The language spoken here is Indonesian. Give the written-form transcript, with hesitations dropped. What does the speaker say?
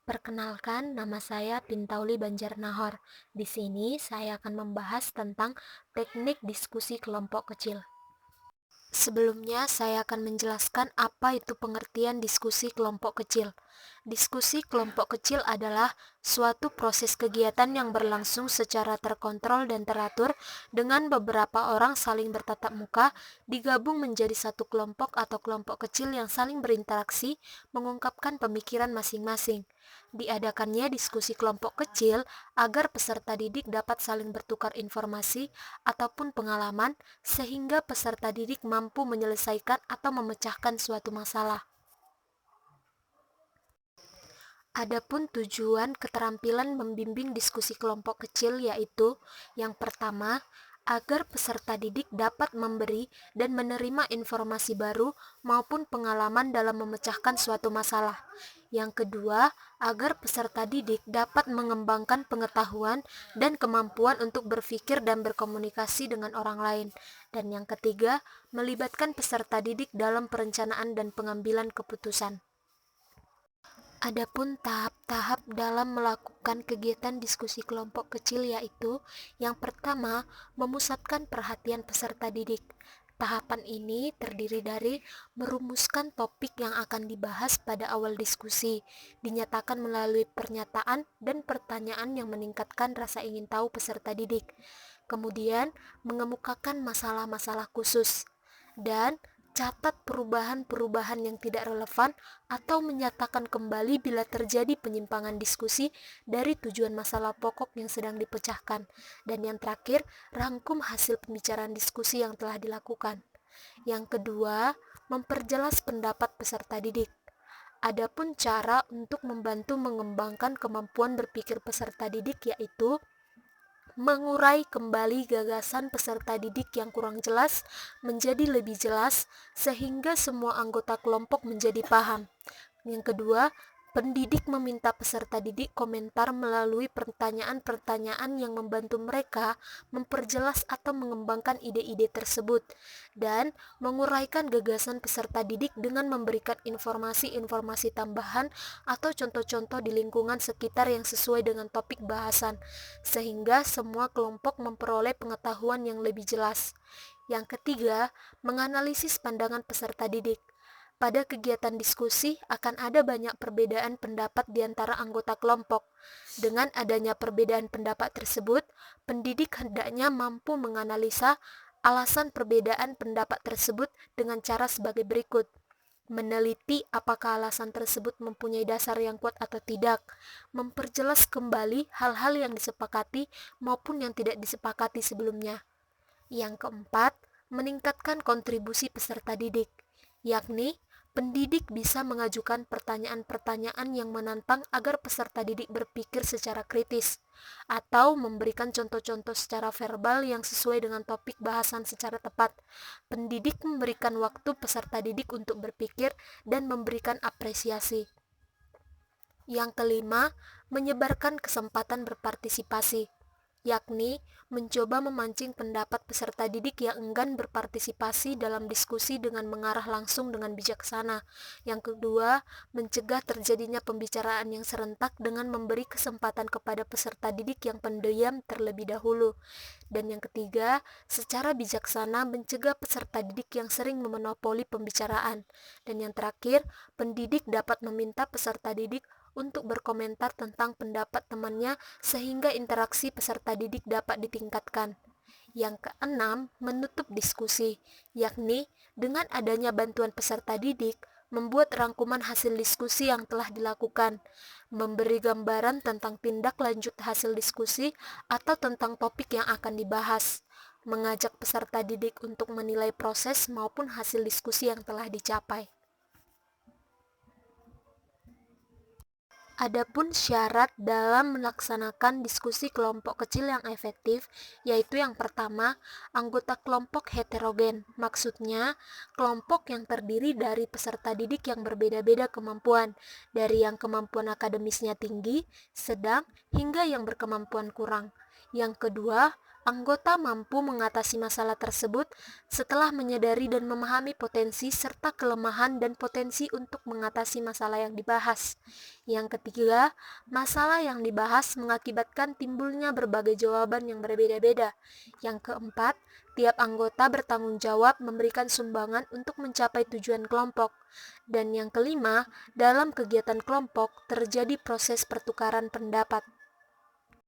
Perkenalkan, nama saya Pintauli Banjarnahor. Di sini saya akan membahas tentang teknik diskusi kelompok kecil. Sebelumnya, saya akan menjelaskan apa itu pengertian diskusi kelompok kecil. Diskusi kelompok kecil adalah suatu proses kegiatan yang berlangsung secara terkontrol dan teratur dengan beberapa orang saling bertatap muka, digabung menjadi satu kelompok atau kelompok kecil yang saling berinteraksi, mengungkapkan pemikiran masing-masing. Diadakannya diskusi kelompok kecil agar peserta didik dapat saling bertukar informasi ataupun pengalaman sehingga peserta didik mampu menyelesaikan atau memecahkan suatu masalah. Adapun tujuan keterampilan membimbing diskusi kelompok kecil yaitu yang pertama, agar peserta didik dapat memberi dan menerima informasi baru maupun pengalaman dalam memecahkan suatu masalah. Yang kedua, agar peserta didik dapat mengembangkan pengetahuan dan kemampuan untuk berpikir dan berkomunikasi dengan orang lain. Dan yang ketiga, melibatkan peserta didik dalam perencanaan dan pengambilan keputusan. Adapun tahap-tahap dalam melakukan kegiatan diskusi kelompok kecil yaitu yang pertama, memusatkan perhatian peserta didik. Tahapan ini terdiri dari merumuskan topik yang akan dibahas pada awal diskusi, dinyatakan melalui pernyataan dan pertanyaan yang meningkatkan rasa ingin tahu peserta didik. Kemudian, mengemukakan masalah-masalah khusus dan catat perubahan-perubahan yang tidak relevan atau menyatakan kembali bila terjadi penyimpangan diskusi dari tujuan masalah pokok yang sedang dipecahkan. Dan yang terakhir, rangkum hasil pembicaraan diskusi yang telah dilakukan. Yang kedua, memperjelas pendapat peserta didik. Adapun cara untuk membantu mengembangkan kemampuan berpikir peserta didik yaitu mengurai kembali gagasan peserta didik yang kurang jelas menjadi lebih jelas sehingga semua anggota kelompok menjadi paham. Yang kedua, pendidik meminta peserta didik komentar melalui pertanyaan-pertanyaan yang membantu mereka memperjelas atau mengembangkan ide-ide tersebut dan menguraikan gagasan peserta didik dengan memberikan informasi-informasi tambahan atau contoh-contoh di lingkungan sekitar yang sesuai dengan topik bahasan sehingga semua kelompok memperoleh pengetahuan yang lebih jelas. Yang ketiga, menganalisis pandangan peserta didik. Pada kegiatan diskusi akan ada banyak perbedaan pendapat di antara anggota kelompok. Dengan adanya perbedaan pendapat tersebut, pendidik hendaknya mampu menganalisa alasan perbedaan pendapat tersebut dengan cara sebagai berikut. Meneliti apakah alasan tersebut mempunyai dasar yang kuat atau tidak, memperjelas kembali hal-hal yang disepakati maupun yang tidak disepakati sebelumnya. Yang keempat, meningkatkan kontribusi peserta didik, yakni pendidik bisa mengajukan pertanyaan-pertanyaan yang menantang agar peserta didik berpikir secara kritis, atau memberikan contoh-contoh secara verbal yang sesuai dengan topik bahasan secara tepat. Pendidik memberikan waktu peserta didik untuk berpikir dan memberikan apresiasi. Yang kelima, menyebarkan kesempatan berpartisipasi, yakni mencoba memancing pendapat peserta didik yang enggan berpartisipasi dalam diskusi dengan mengarah langsung dengan bijaksana. Yang kedua, mencegah terjadinya pembicaraan yang serentak dengan memberi kesempatan kepada peserta didik yang pendiam terlebih dahulu. Dan yang ketiga, secara bijaksana mencegah peserta didik yang sering memonopoli pembicaraan. Dan yang terakhir, pendidik dapat meminta peserta didik untuk berkomentar tentang pendapat temannya sehingga interaksi peserta didik dapat ditingkatkan. Yang keenam, menutup diskusi, yakni dengan adanya bantuan peserta didik, membuat rangkuman hasil diskusi yang telah dilakukan, memberi gambaran tentang tindak lanjut hasil diskusi atau tentang topik yang akan dibahas, mengajak peserta didik untuk menilai proses maupun hasil diskusi yang telah dicapai. Adapun syarat dalam melaksanakan diskusi kelompok kecil yang efektif, yaitu yang pertama, anggota kelompok heterogen. Maksudnya, kelompok yang terdiri dari peserta didik yang berbeda-beda kemampuan, dari yang kemampuan akademisnya tinggi, sedang, hingga yang berkemampuan kurang. Yang kedua, Anggota mampu mengatasi masalah tersebut setelah menyadari dan memahami potensi serta kelemahan dan potensi untuk mengatasi masalah yang dibahas. Yang ketiga, masalah yang dibahas mengakibatkan timbulnya berbagai jawaban yang berbeda-beda. Yang keempat, tiap anggota bertanggung jawab memberikan sumbangan untuk mencapai tujuan kelompok. Dan yang kelima, dalam kegiatan kelompok terjadi proses pertukaran pendapat.